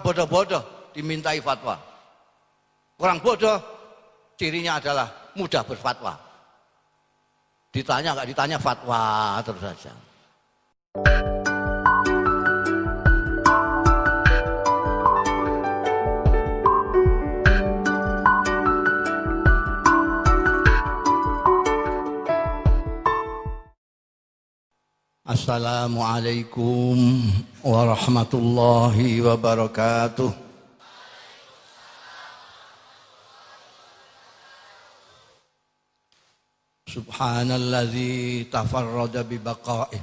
bodoh-bodoh dimintai fatwa. Orang bodoh cirinya adalah mudah berfatwa. Ditanya nggak ditanya fatwa terus saja. Assalamualaikum warahmatullahi wabarakatuh. Subhanalladzi tafarrada bibaqa'ih.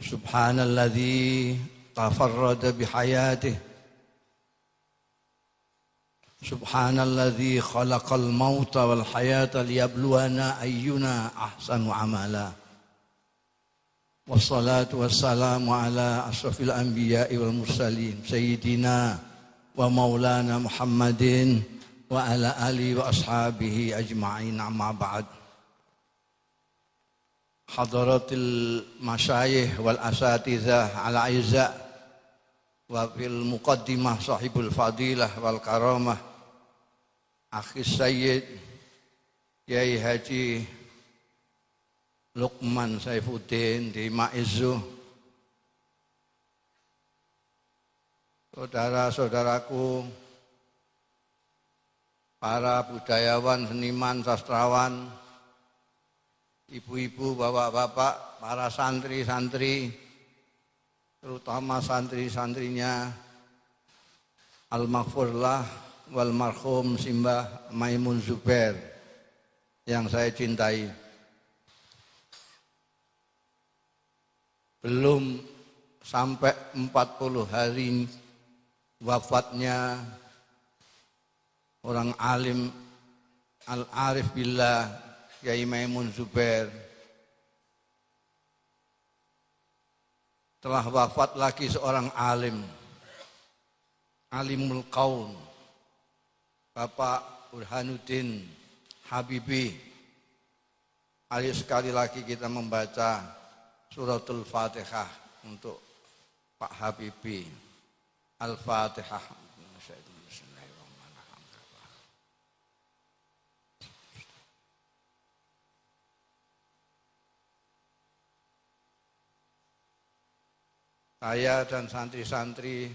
Subhanalladzi tafarrada bihayatih. Subhanalladzi khalaqal mauta wal hayata liyabluwana ayyuna ahsanu amala. Wassalatu wassalamu ala asrafil anbiya'i wal mursalin Sayyidina wa maulana Muhammadin wa ala alihi wa ashabihi ajma'in, amma ba'd. Hadaratil masyayikh wal asatizah al aizza wa fil muqaddimah sahibul fadilah wal karamah akhi sayyid Yai Haji Luqman Saifuddin di Maizu, saudara-saudaraku, para budayawan, seniman, sastrawan, ibu-ibu, bapak-bapak, para santri-santri, terutama santri-santrinya Al-Maghfurlah wal marhum Simbah Maimun Zubair yang saya cintai. Belum sampai 40 hari wafatnya orang alim al-arif billah Yai Maimun Zubair. Telah wafat lagi seorang alim, alimul qaum, Bapak Burhanuddin Habibi. Ayo sekali lagi kita membaca Suratul Fatihah untuk Pak Habibi. Al-Fatihah. Saya dan santri-santri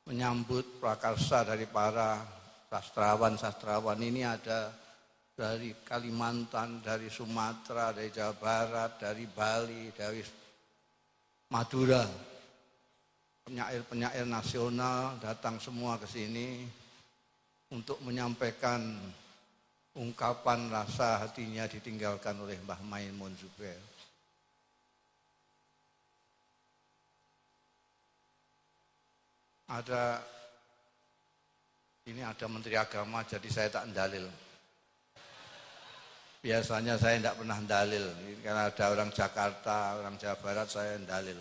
menyambut prakarsa dari para sastrawan-sastrawan ini, ada dari Kalimantan, dari Sumatera, dari Jawa Barat, dari Bali, dari Madura. Penyair-penyair nasional datang semua ke sini untuk menyampaikan ungkapan rasa hatinya ditinggalkan oleh Mbah Maimun Zubair. Ini ada Menteri Agama, jadi saya tak mendalil. Biasanya saya tidak pernah dalil, karena ada orang Jakarta, orang Jawa Barat, saya dalil.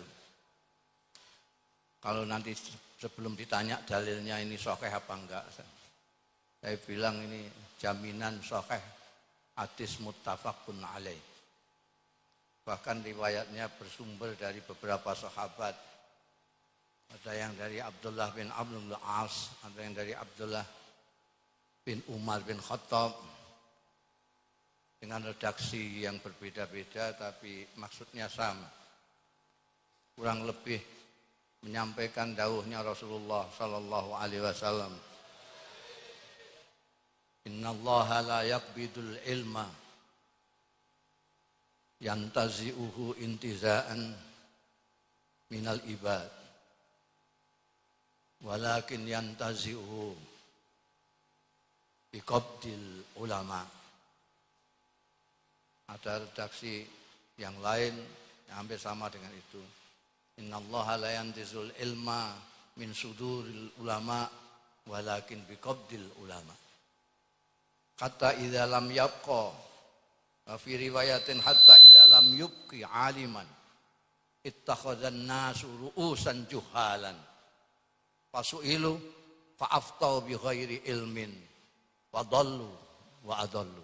Kalau nanti sebelum ditanya dalilnya ini sahih apa enggak, saya bilang ini jaminan sahih, hadis muttafaqun alaih. Bahkan riwayatnya bersumber dari beberapa sahabat. Ada yang dari Abdullah bin Amr bin As, ada yang dari Abdullah bin Umar bin Khattab, dengan redaksi yang berbeda-beda tapi maksudnya sama. Kurang lebih menyampaikan dawuhnya Rasulullah sallallahu alaihi wasallam. Innallaha la yaqbidul ilma yantazi'uhu intiza'an minal ibad, walakin yantazi'uhu biqabdil ulama. Ada redaksi yang lain yang hampir sama dengan itu. Innallaha la yantizul ilma min suduril ulama walakin biqabdil ulama. Hatta idza lam yabqa, wa fi riwayatin hatta idza lam yubqi aliman ittakhadhan nasu ru'usan juhalan fasu'ilu fa'aftau bi ghairi ilmin wa dhallu wa adallu.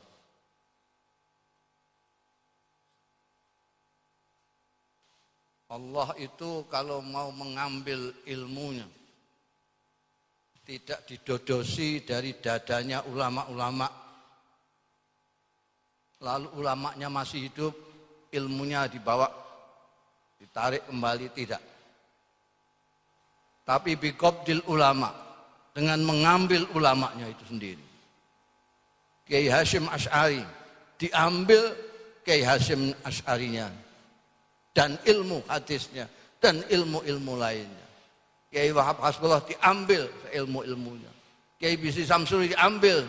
Allah itu kalau mau mengambil ilmunya tidak didodosi dari dadanya ulama-ulama. Lalu ulamanya masih hidup, ilmunya dibawa, ditarik kembali, tidak. Tapi biqabdil ulama, dengan mengambil ulamanya itu sendiri. Kiai Hasyim Asy'ari, diambil Kiai Hasyim Asy'arinya, dan ilmu hadisnya, dan ilmu-ilmu lainnya. Kiai Wahab Hasbullah diambil ilmu-ilmunya. Kiai Bisri Samsuri diambil.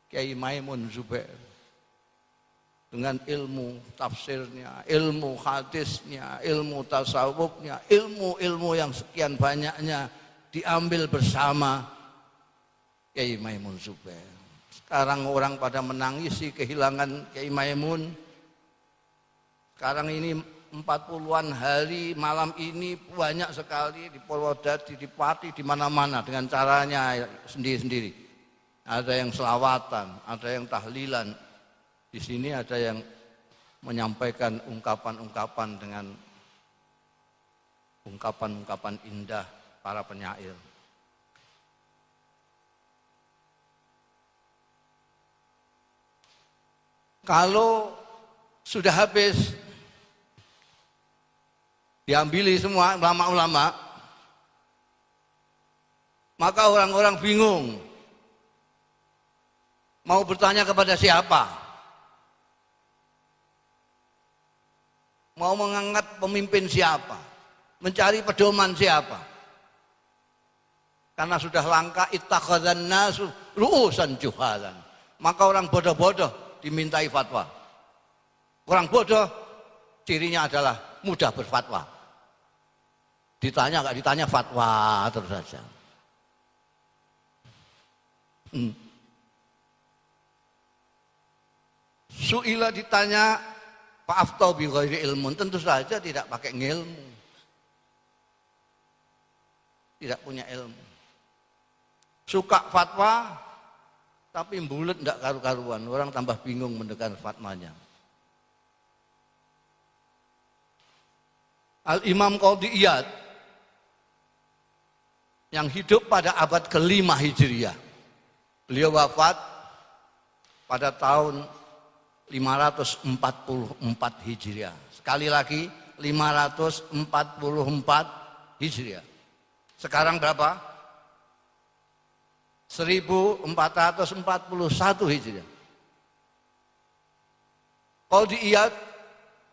Kiai Maimun Zubair dengan ilmu tafsirnya, ilmu hadisnya, ilmu tasawufnya, ilmu-ilmu yang sekian banyaknya diambil bersama Kiai Maimun Zubair. Sekarang orang pada menangisi kehilangan Kiai Maimun. Sekarang ini 40-an hari malam ini banyak sekali di Purwodadi, di Pati, di mana-mana dengan caranya sendiri-sendiri. Ada yang selawatan, ada yang tahlilan. Di sini ada yang menyampaikan ungkapan-ungkapan dengan ungkapan-ungkapan indah para penyair. Kalau sudah habis diambili semua ulama-ulama, maka orang-orang bingung mau bertanya kepada siapa, mau mengangkat pemimpin siapa, mencari pedoman siapa, karena sudah langka ittakhadzan nasu ru'usan juhalan. Maka orang bodoh-bodoh dimintai fatwa. Orang bodoh cirinya adalah mudah berfatwa. Ditanya nggak ditanya fatwa terus saja. Su'ila ditanya Pak Aftau bi ghairi ilmun, tentu saja tidak pakai ngilmu. Tidak punya ilmu. Suka fatwa tapi bulet enggak karu-karuan, orang tambah bingung mendengar fatwanya. Al-Imam Qadhi Iyad yang hidup pada abad ke-5 Hijriah. Beliau wafat pada tahun 544 Hijriah. Sekali lagi 544 Hijriah. Sekarang berapa? 1441 Hijriah. Qadhi Iyad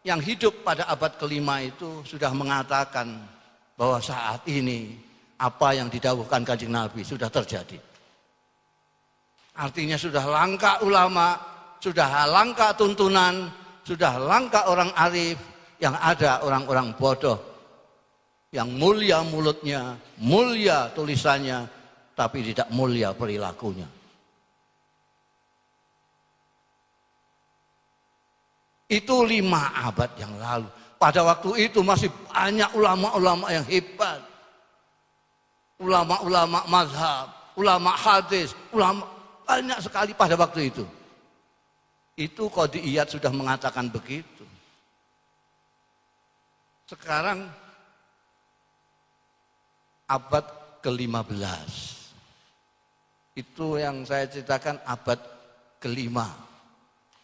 yang hidup pada abad ke-5 itu sudah mengatakan bahwa saat ini apa yang didhawuhkan Kanjeng Nabi sudah terjadi. Artinya sudah langka ulama, sudah langka tuntunan, sudah langka orang arif, yang ada orang-orang bodoh yang mulia mulutnya, mulia tulisannya, tapi tidak mulia perilakunya. Itu 5 abad yang lalu. Pada waktu itu masih banyak ulama-ulama yang hebat. Ulama-ulama mazhab, ulama hadis, ulama banyak sekali pada waktu itu. Itu Qadhi Iyad sudah mengatakan begitu. Sekarang abad ke-15. Itu yang saya ceritakan abad ke-5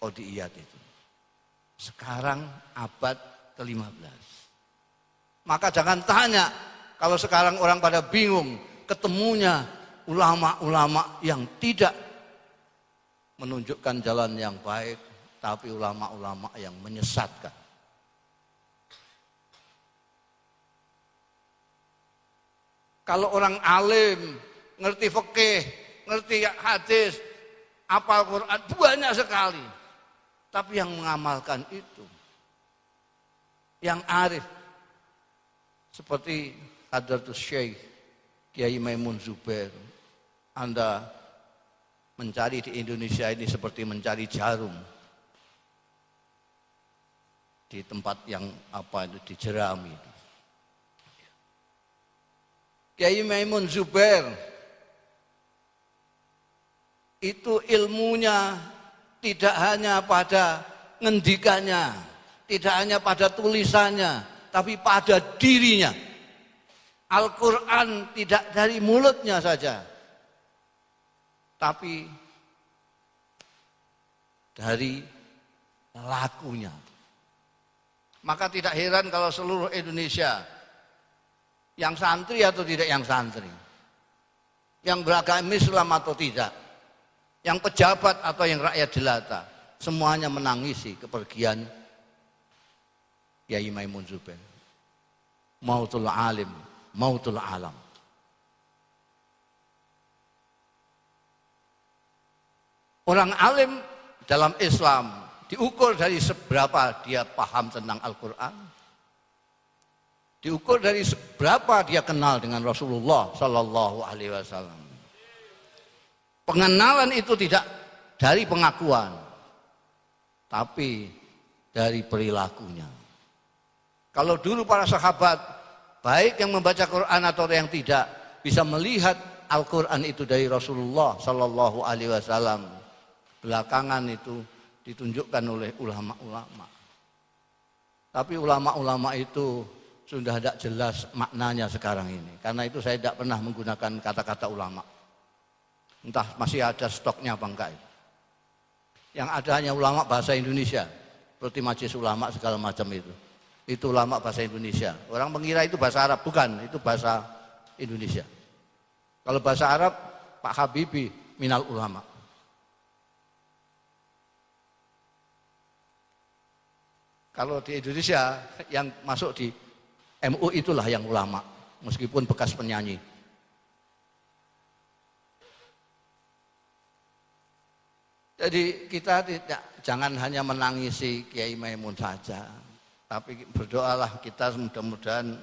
Qadhi Iyad itu. Sekarang abad ke-15. Maka jangan tanya kalau sekarang orang pada bingung ketemunya ulama-ulama yang tidak menunjukkan jalan yang baik, tapi ulama-ulama yang menyesatkan. Kalau orang alim, ngerti fikih, ngerti hadis, hafal Quran, banyak sekali. Tapi yang mengamalkan itu, yang arif, seperti Hadratus Syekh Kiai Maimun Zubair, Anda mencari di Indonesia ini seperti mencari jarum di tempat yang di jerami. Kiai Maimun Zubair itu ilmunya tidak hanya pada ngendikannya, Tidak hanya pada tulisannya, tapi pada dirinya. Al-Quran tidak dari mulutnya saja, tapi dari lakunya. Maka tidak heran kalau seluruh Indonesia, yang santri atau tidak yang santri, yang beragama Islam atau tidak, yang pejabat atau yang rakyat jelata, semuanya menangisi kepergian Kiai Maimun Zubair. Mautul alim, mautul alam. Orang alim dalam Islam diukur dari seberapa dia paham tentang Al-Quran, diukur dari seberapa dia kenal dengan Rasulullah Sallallahu Alaihi Wasallam. Pengenalan itu tidak dari pengakuan, tapi dari perilakunya. Kalau dulu para sahabat, baik yang membaca Quran atau yang tidak, bisa melihat Al-Quran itu dari Rasulullah Sallallahu Alaihi Wasallam. Belakangan itu ditunjukkan oleh ulama-ulama. Tapi ulama-ulama itu sudah tidak jelas maknanya sekarang ini. Karena itu saya tidak pernah menggunakan kata-kata ulama. Entah masih ada stoknya apa enggak. Yang ada hanya ulama bahasa Indonesia. Seperti majelis ulama segala macam itu. Itu ulama bahasa Indonesia. Orang mengira itu bahasa Arab. Bukan, itu bahasa Indonesia. Kalau bahasa Arab, Pak Habibie minal ulama. Kalau di Indonesia yang masuk di MU itulah yang ulama, meskipun bekas penyanyi. Jadi kita jangan hanya menangisi Kiai Maimun saja, tapi berdoalah kita mudah-mudahan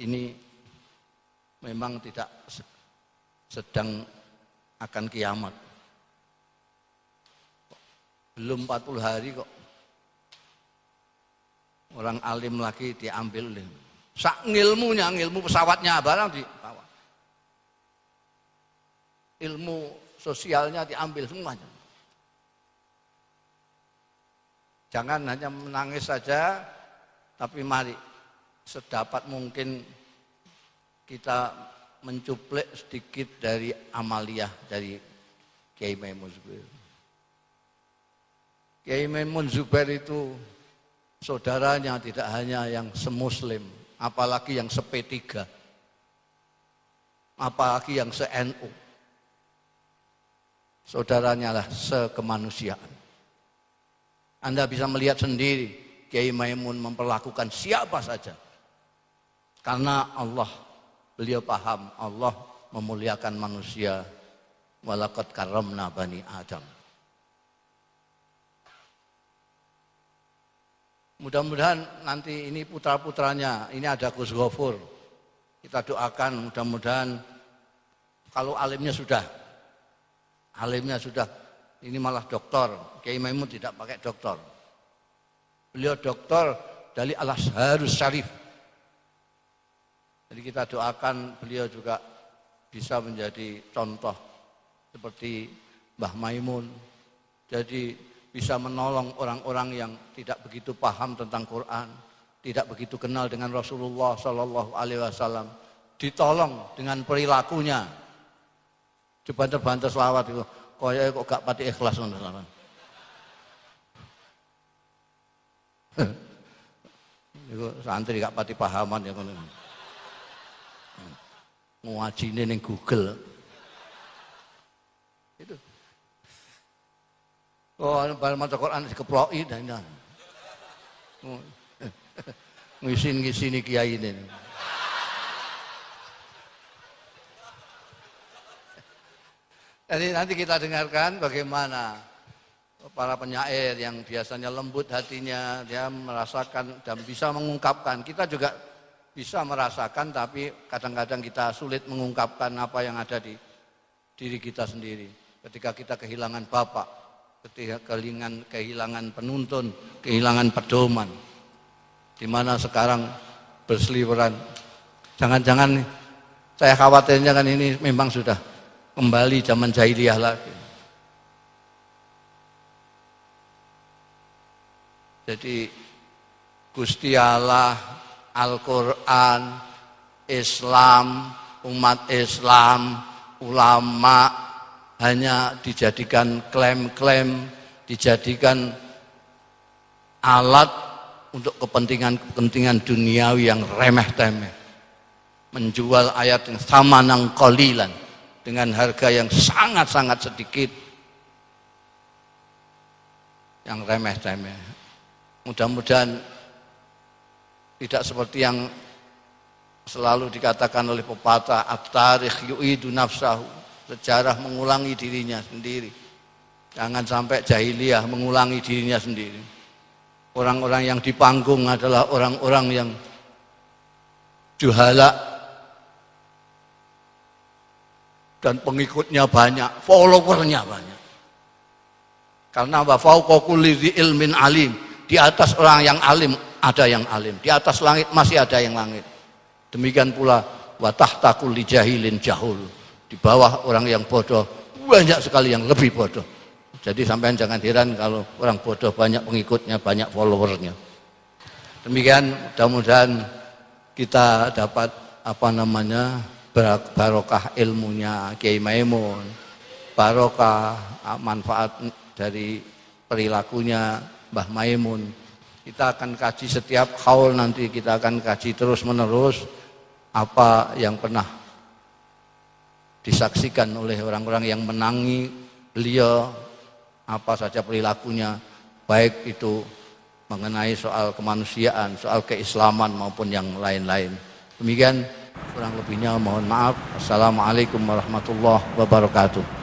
ini memang tidak sedang akan kiamat. Belum 40 hari kok. Orang alim lagi diambil sak ngilmunya, ilmu pesawatnya barang dibawa. Ilmu sosialnya diambil semuanya. Jangan hanya menangis saja, tapi mari sedapat mungkin kita mencuplik sedikit dari amaliyah dari Kiai Maimun Zubair. Kiai Maimun Zubair itu saudaranya tidak hanya yang semuslim, apalagi yang se-P3, apalagi yang se-NU. Saudaranya lah sekemanusiaan. Anda bisa melihat sendiri Kiai Maimun memperlakukan siapa saja. Karena Allah, beliau paham Allah memuliakan manusia. Walaqad karramna bani Adam. Mudah-mudahan nanti ini putra-putranya, ini ada Gus Ghafur. Kita doakan mudah-mudahan kalau alimnya sudah, ini malah doktor. Kiai Maimun tidak pakai doktor. Beliau doktor dari Al-Azharus Syarif. Jadi kita doakan beliau juga bisa menjadi contoh seperti Mbah Maimun. Jadi bisa menolong orang-orang yang tidak begitu paham tentang Quran, tidak begitu kenal dengan Rasulullah Sallallahu Alaihi Wasallam, ditolong dengan perilakunya. Dibanter-banter selawat itu, kaya kok gak pati ikhlas selawat. Itu santri gak pati pahaman ya kono. Ngajine ning Google. Itu. Oh, bal maca Quran dikeploki dan ngisin-ngisini kiai ini. Jadi nanti kita dengarkan bagaimana para penyair yang biasanya lembut hatinya, dia merasakan dan bisa mengungkapkan. Kita juga bisa merasakan, tapi kadang-kadang kita sulit mengungkapkan apa yang ada di diri kita sendiri. Ketika kita kehilangan bapak, ketika kehilangan penuntun, kehilangan pedoman, di mana sekarang berseliweran. Jangan-jangan saya khawatirnya kan ini memang sudah kembali zaman jahiliyah lagi. Jadi Gusti Allah, Al-Quran, Islam, umat Islam, ulama hanya dijadikan klaim-klaim, dijadikan alat untuk kepentingan-kepentingan duniawi yang remeh-temeh. Menjual ayat yang samanan qalilan dengan harga yang sangat-sangat sedikit, yang remeh-temeh. Mudah-mudahan tidak seperti yang selalu dikatakan oleh pepatah, at-tarikh yu'idu nafsahu, sejarah mengulangi dirinya sendiri. Jangan sampai jahiliyah mengulangi dirinya sendiri. Orang-orang yang di panggung adalah orang-orang yang juhala dan pengikutnya banyak, followernya banyak. Karena wa fauqa kulli dzi ilmin alim, di atas orang yang alim ada yang alim, di atas langit masih ada yang langit. Demikian pula wa tahta kulli jahilin jahul, di bawah orang yang bodoh banyak sekali yang lebih bodoh. Jadi sampean jangan heran kalau orang bodoh banyak pengikutnya, banyak followernya. Demikian, mudah-mudahan kita dapat barokah ilmunya Kiai Maimun, barokah manfaat dari perilakunya Mbah Maimun. Kita akan kaji setiap haul, nanti kita akan kaji terus menerus apa yang pernah disaksikan oleh orang-orang yang menangi beliau, apa saja perilakunya, baik itu mengenai soal kemanusiaan, soal keislaman maupun yang lain-lain. Demikian kurang lebihnya, mohon maaf. Assalamualaikum warahmatullahi wabarakatuh.